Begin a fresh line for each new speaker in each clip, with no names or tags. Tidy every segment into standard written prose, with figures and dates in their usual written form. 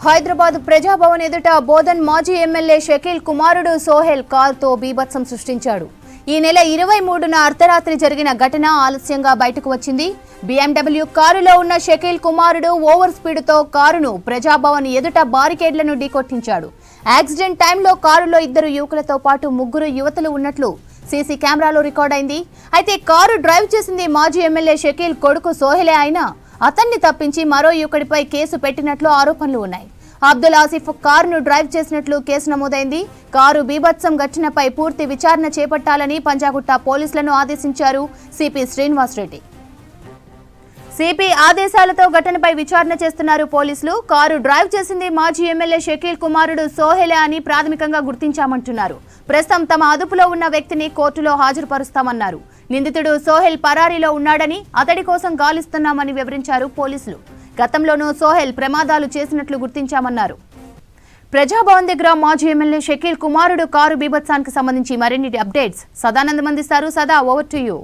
హైదరాబాద్ ప్రజాభవన్ ఎదుట బోధన్ మాజీ ఎమ్మెల్యే షకీల్ కుమారుడు సోహెల్ కాల్తో బీభత్సం సృష్టించాడు. ఈ నెల 23న అర్ధరాత్రి జరిగిన ఘటన ఆలస్యంగా బయటకు వచ్చింది. BMW కారులో ఉన్న షకీల్ కుమారుడు ఓవర్ స్పీడ్తో కారును ప్రజాభవన్ ఎదుట బారికేడ్లను ఢీకొట్టించాడు. యాక్సిడెంట్ టైంలో కారులో 2 యువకులతో పాటు 3 యువతులు ఉన్నట్లు సీసీ కెమెరాలో రికార్డైంది. అయితే కారు డ్రైవ్ చేసింది మాజీ ఎమ్మెల్యే షకీల్ కొడుకు సోహెలే అయినా అతన్ని తప్పించి మరో యువకుడిపై కేసు పెట్టినట్లు ఆరోపణలు ఉన్నాయి. అబ్దుల్ ఆసిఫ్ కారును డ్రైవ్ చేసినట్లు కేసు నమోదైంది. కారు బీభత్సం ఘటనపై పూర్తి విచారణ చేపట్టాలని పంజాగుట్ట పోలీసులను ఆదేశించారు సిపి శ్రీనివాసరెడ్డి. సిపి ఆదేశాలతో ఘటనపై విచారణ చేస్తున్నారు పోలీసులు. కారు డ్రైవ్ చేసింది మాజీ ఎమ్మెల్యే షకీల్ కుమారుడు సోహెలే అని ప్రాథమికంగా గుర్తించామంటున్నారు. ప్రస్తుతం తమ అదుపులో ఉన్న వ్యక్తిని కోర్టులో హాజరుపరుస్తామన్నారు. నిందితుడు సోహెల్ పరారీలో ఉన్నాడని అతడి కోసం గాలిస్తున్నామని వివరించారు పోలీసులు. గతంలోనూ సోహెల్ ప్రమాదాలు చేసినట్లు గుర్తించామన్నారు. ప్రజాభవన్ దగ్గర మాజీ ఎమ్మెల్యే షకీల్ కుమారుడు కారు బీభత్సానికి సంబంధించి మరిన్ని అప్డేట్స్ సదానందం అందిస్తారు. సదా, ఓవర్ టు యూ.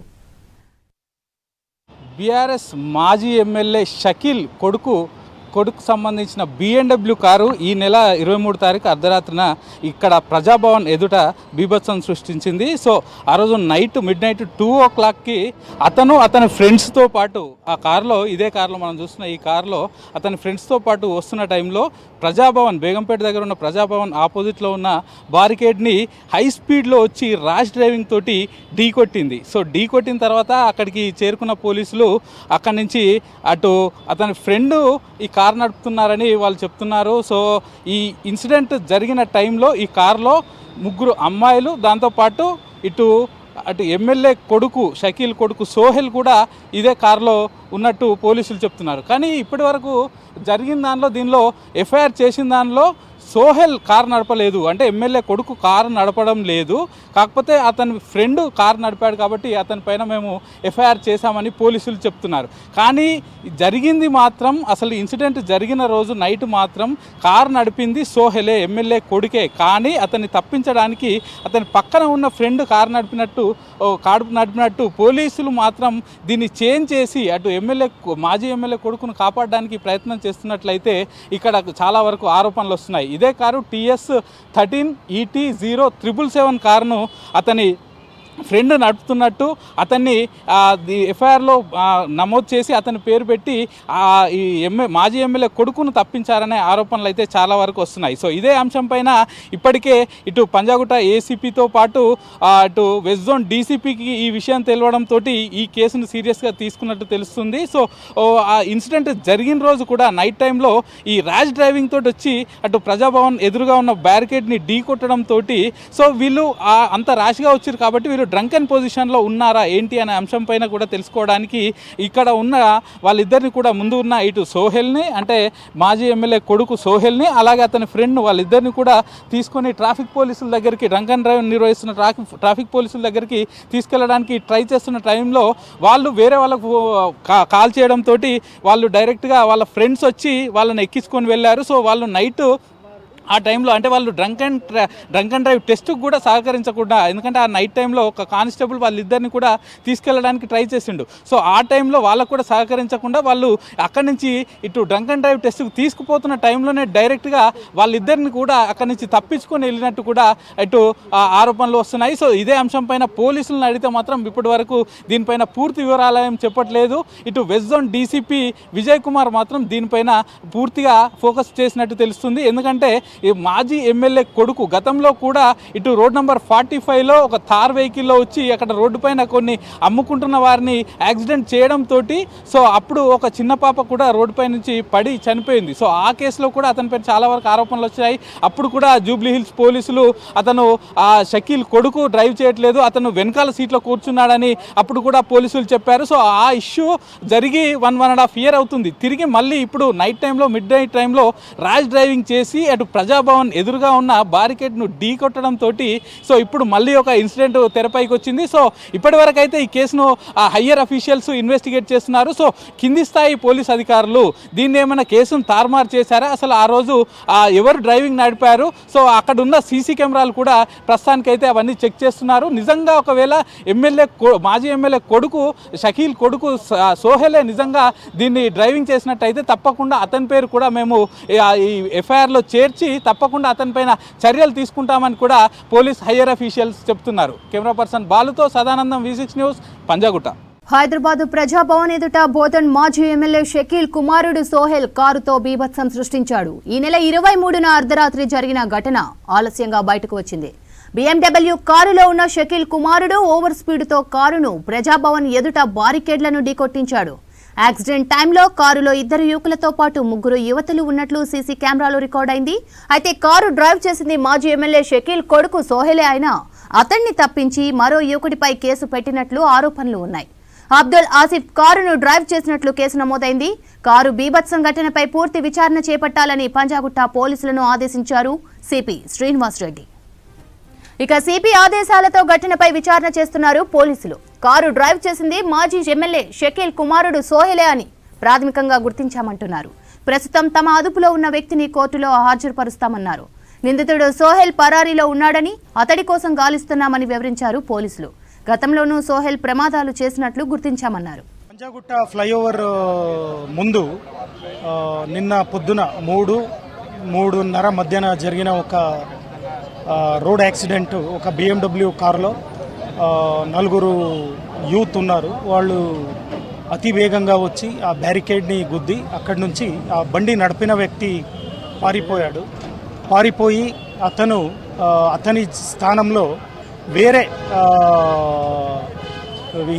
బీఆర్ఎస్ మాజీ ఎమ్మెల్యే షకీల్ కొడుకు సంబంధించిన BMW కారు ఈ నెల 23 తారీఖు అర్ధరాత్రిన ఇక్కడ ప్రజాభవన్ ఎదుట బీభత్సం సృష్టించింది. సో ఆ రోజు మిడ్ నైట్ 2 o'clockకి అతని ఫ్రెండ్స్తో పాటు ఆ కారులో, ఇదే కారులో మనం చూస్తున్న ఈ కారులో అతని ఫ్రెండ్స్తో పాటు వస్తున్న టైంలో ప్రజాభవన్ బేగంపేట దగ్గర ఉన్న ప్రజాభవన్ ఆపోజిట్లో ఉన్న బారికేడ్ని హై స్పీడ్లో వచ్చి ర్యాష్ డ్రైవింగ్ తోటి ఢీకొట్టింది. సో ఢీకొట్టిన తర్వాత అక్కడికి చేరుకున్న పోలీసులు అక్కడి నుంచి అటు అతని ఫ్రెండ్ ఈ కారు నడుపుతున్నారని వాళ్ళు చెప్తున్నారు. సో ఈ ఇన్సిడెంట్ జరిగిన టైంలో ఈ కారులో 3 అమ్మాయిలు, దాంతోపాటు అటు ఎమ్మెల్యే కొడుకు షకీల్ కొడుకు సోహెల్ కూడా ఇదే కారులో ఉన్నట్టు పోలీసులు చెప్తున్నారు. కానీ ఇప్పటి వరకు జరిగిన దీనిలో ఎఫ్ఐఆర్ చేసిన దానిలో సోహెల్ కారు నడపలేదు, అంటే ఎమ్మెల్యే కొడుకు కారు నడపడం లేదు. కాకపోతే అతని ఫ్రెండ్ కారు నడిపాడు కాబట్టి అతని పైన మేము ఎఫ్ఐఆర్ చేశామని పోలీసులు చెప్తున్నారు. కానీ జరిగింది మాత్రం, అసలు ఇన్సిడెంట్ జరిగిన రోజు నైట్ మాత్రం కారు నడిపింది సోహెలే, ఎమ్మెల్యే కొడుకే. కానీ అతన్ని తప్పించడానికి అతని పక్కన ఉన్న ఫ్రెండ్ కారు నడిపినట్టు పోలీసులు మాత్రం దీన్ని చేంజ్ చేసి అటు మాజీ ఎమ్మెల్యే కొడుకును కాపాడడానికి ప్రయత్నం చేస్తున్నట్లయితే ఇక్కడ చాలా వరకు ఆరోపణలు వస్తున్నాయి. ఇదే కారు TS 13 ET 077 కారును అతని ఫ్రెండ్ నడుపుతున్నట్టు అతన్ని ఎఫ్ఐఆర్లో నమోదు చేసి అతని పేరు పెట్టి ఈ మాజీ ఎమ్మెల్యే కొడుకును తప్పించారనే ఆరోపణలు అయితే చాలా వరకు వస్తున్నాయి. సో ఇదే అంశం పైన ఇప్పటికే ఇటు పంజాగుట్ట ACPతో పాటు అటు వెస్ట్ జోన్ DCPకి ఈ విషయం తెలియడంతో ఈ కేసును సీరియస్గా తీసుకున్నట్టు తెలుస్తుంది. సో ఆ ఇన్సిడెంట్ జరిగిన రోజు కూడా నైట్ టైంలో ఈ ర్యాష్ డ్రైవింగ్ తోటి వచ్చి అటు ప్రజాభవన్ ఎదురుగా ఉన్న బ్యారికేడ్ని ఢీ కొట్టడంతో సో వీళ్ళు అంత ర్యాష్గా వచ్చారు కాబట్టి వీళ్ళు డ్రంకెన్ పొజిషన్లో ఉన్నారా ఏంటి అనే అంశం పైన కూడా తెలుసుకోవడానికి ఇక్కడ ఉన్న వాళ్ళిద్దరిని కూడా ముందు ఉన్న ఇటు సోహెల్ని, అంటే మాజీ ఎమ్మెల్యే కొడుకు సోహెల్ని, అలాగే అతని ఫ్రెండ్ వాళ్ళిద్దరిని కూడా తీసుకొని ట్రాఫిక్ పోలీసుల దగ్గరికి, డ్రంకెన్ డ్రైవ్ నిర్వహిస్తున్న ట్రాఫిక్ పోలీసుల దగ్గరికి తీసుకెళ్ళడానికి ట్రై చేస్తున్న టైంలో వాళ్ళు వేరే వాళ్ళకు కాల్ చేయడంతో వాళ్ళు డైరెక్ట్గా వాళ్ళ ఫ్రెండ్స్ వచ్చి వాళ్ళని ఎక్కించుకొని వెళ్ళారు. సో వాళ్ళు నైట్ ఆ టైంలో, అంటే వాళ్ళు డ్రంకెన్ డ్రైవ్ టెస్ట్కి కూడా సహకరించకుండా, ఎందుకంటే ఆ నైట్ టైంలో ఒక కానిస్టేబుల్ వాళ్ళిద్దరిని కూడా తీసుకెళ్ళడానికి ట్రై చేసిండు. సో ఆ టైంలో వాళ్ళకు కూడా సహకరించకుండా వాళ్ళు అక్కడి నుంచి ఇటు డ్రంకెన్ డ్రైవ్ టెస్ట్కి తీసుకుపోతున్న టైంలోనే డైరెక్ట్గా వాళ్ళిద్దరిని కూడా అక్కడి నుంచి తప్పించుకొని వెళ్ళినట్టు కూడా ఇటు ఆరోపణలు వస్తున్నాయి. సో ఇదే అంశం పైన పోలీసులను అడిగితే మాత్రం ఇప్పటి వరకు దీనిపైన పూర్తి వివరాలు ఏం చెప్పట్లేదు. ఇటు west zone DCP Vijay Kumar మాత్రం దీనిపైన పూర్తిగా ఫోకస్ చేసినట్టు తెలుస్తుంది. ఎందుకంటే ఈ మాజీ ఎమ్మెల్యే కొడుకు గతంలో కూడా ఇటు రోడ్ నెంబర్ 45లో ఒక థార్ వెహికల్లో వచ్చి అక్కడ రోడ్డు పైన కొన్ని అమ్ముకుంటున్న వారిని యాక్సిడెంట్ చేయడంతో సో అప్పుడు ఒక చిన్న పాప కూడా రోడ్డుపై నుంచి పడి చనిపోయింది. సో ఆ కేసులో కూడా అతనిపై చాలా వరకు ఆరోపణలు వచ్చాయి. అప్పుడు కూడా జూబ్లీ హిల్స్ పోలీసులు అతను షకీల్ కొడుకు డ్రైవ్ చేయట్లేదు, అతను వెనకాల సీట్లో కూర్చున్నాడని అప్పుడు కూడా పోలీసులు చెప్పారు. సో ఆ ఇష్యూ జరిగి 1.5 year అవుతుంది. తిరిగి మళ్ళీ ఇప్పుడు నైట్ టైంలో, మిడ్ నైట్ టైంలో ర్యాష్ డ్రైవింగ్ చేసి అటు ప్రజాభవన్ ఎదురుగా ఉన్న బారికేడ్ను ఢీ కొట్టడంతో సో ఇప్పుడు మళ్ళీ ఒక ఇన్సిడెంట్ తెరపైకి వచ్చింది. సో ఇప్పటివరకు అయితే ఈ కేసును హయ్యర్ అఫీషియల్స్ ఇన్వెస్టిగేట్ చేస్తున్నారు. సో కింది స్థాయి పోలీస్ అధికారులు దీన్ని ఏమైనా కేసును తారుమారు చేశారా, అసలు ఆ రోజు ఎవరు డ్రైవింగ్ నడిపారు, సో అక్కడ ఉన్న సీసీ కెమెరాలు కూడా ప్రస్తుతానికైతే అవన్నీ చెక్ చేస్తున్నారు. నిజంగా ఒకవేళ మాజీ ఎమ్మెల్యే కొడుకు షకీల్ కొడుకు సోహెలే నిజంగా దీన్ని డ్రైవింగ్ చేసినట్టయితే తప్పకుండా అతని పేరు కూడా మేము ఈ ఎఫ్ఐఆర్లో చేర్చి తప్పకుండా అతనిపైన చర్యలు తీసుకుంటామని కూడా పోలీస్ హయ్యర్ అఫీషియల్స్ చెప్తున్నారు. కెమెరా పర్సన్ బాలుతో సదానందం, V6 న్యూస్, పంజాగుట్ట.
హైదరాబాద్ ప్రజాభవన్ ఎదుట బోధన్ మాజీ ఎమ్మెల్యే షకీల్ కుమారుడు సోహెల్ కారుతో బీభత్సం సృష్టించాడు. ఈ నెల 23న అర్ధరాత్రి జరిగిన ఘటన ఆలస్యంగా బయటకు వచ్చింది. BMW కారులో ఉన్న షకీల్ కుమారుడు ఓవర్ స్పీడ్తో కారును ప్రజాభవన్ ఎదుట బారికేడ్లను ఢీకొట్టించాడు. యాక్సిడెంట్ టైంలో కారులో 2 యువకులతో పాటు 3 యువతులు ఉన్నట్లు సీసీ కెమెరాలో రికార్డైంది. అయితే కారు డ్రైవ్ చేసింది మాజీ ఎమ్మెల్యే షకీల్ కొడుకు సోహెలే అయినా అతన్ని తప్పించి మరో యువకుడిపై కేసు పెట్టినట్లు ఆరోపణలు ఉన్నాయి. అబ్దుల్ ఆసిఫ్ కారును డ్రైవ్ చేసినట్లు కేసు నమోదైంది. కారు బీభత్సం ఘటనపై పూర్తి విచారణ చేపట్టాలని పంజాగుట్ట పోలీసులను ఆదేశించారు సిపి శ్రీనివాస్ రెడ్డి. ఇక సిపి ఆదేశాలతో ఘటనపై విచారణ చేస్తున్నారు పోలీసులు. కారు డ్రైవ్ చేసింది మాజీ ఎమ్మెల్యే షకీల్ కుమారుడు సోహెలే అని ప్రాథమికంగా గుర్తించామంటున్నారు. ప్రస్తుతం తమ అదుపులో ఉన్న వ్యక్తిని కోర్టులో హాజరుపరుస్తామన్నారు. నిందితుడు సోహెల్ పరారీలో ఉన్నాడని, అతడి కోసం గాలిస్తున్నామని వివరించారు పోలీసులు. గతంలోనూ సోహెల్ ప్రమాదాలు చేసినట్లు గుర్తించామన్నారు.
పంజాగుట్ట ఫ్లైఓవర్ ముందు నిన్న పొద్దున 3:30 మధ్యాహ్న జరిగిన ఒక రోడ్ యాక్సిడెంట్. ఒక BMW కారులో 4 యూత్ ఉన్నారు. వాళ్ళు అతి వేగంగా వచ్చి ఆ బ్యారికేడ్ని గుద్ది అక్కడి నుంచి ఆ బండి నడిపిన వ్యక్తి పారిపోయి అతని స్థానంలో వేరే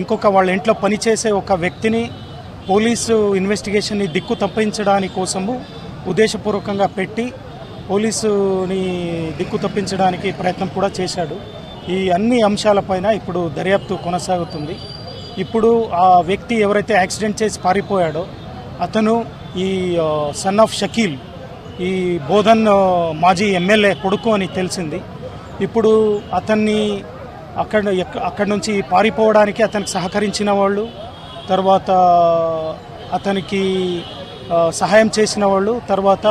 ఇంకొక వాళ్ళ ఇంట్లో పనిచేసే ఒక వ్యక్తిని పోలీసు ఇన్వెస్టిగేషన్ని దిక్కు తప్పించడానికి కోసము ఉద్దేశపూర్వకంగా పెట్టి పోలీసుని దిక్కు తప్పించడానికి ప్రయత్నం కూడా చేశాడు. ఈ అన్ని అంశాలపైన ఇప్పుడు దర్యాప్తు కొనసాగుతుంది. ఇప్పుడు ఆ వ్యక్తి ఎవరైతే యాక్సిడెంట్ చేసి పారిపోయాడో అతను ఈ సన్ ఆఫ్ షకీల్, ఈ బోధన్ మాజీ ఎమ్మెల్యే కొడుకు అని తెలిసింది. ఇప్పుడు అతన్ని అక్కడి నుంచి పారిపోవడానికి అతనికి సహకరించిన వాళ్ళు, తర్వాత అతనికి సహాయం చేసిన వాళ్ళు, తర్వాత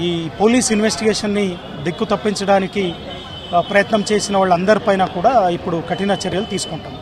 ఈ పోలీస్ ఇన్వెస్టిగేషన్ని దిక్కు తప్పించడానికి ప్రయత్నం చేసిన వాళ్ళందరిపైన కూడా ఇప్పుడు కఠిన చర్యలు తీసుకుంటాం.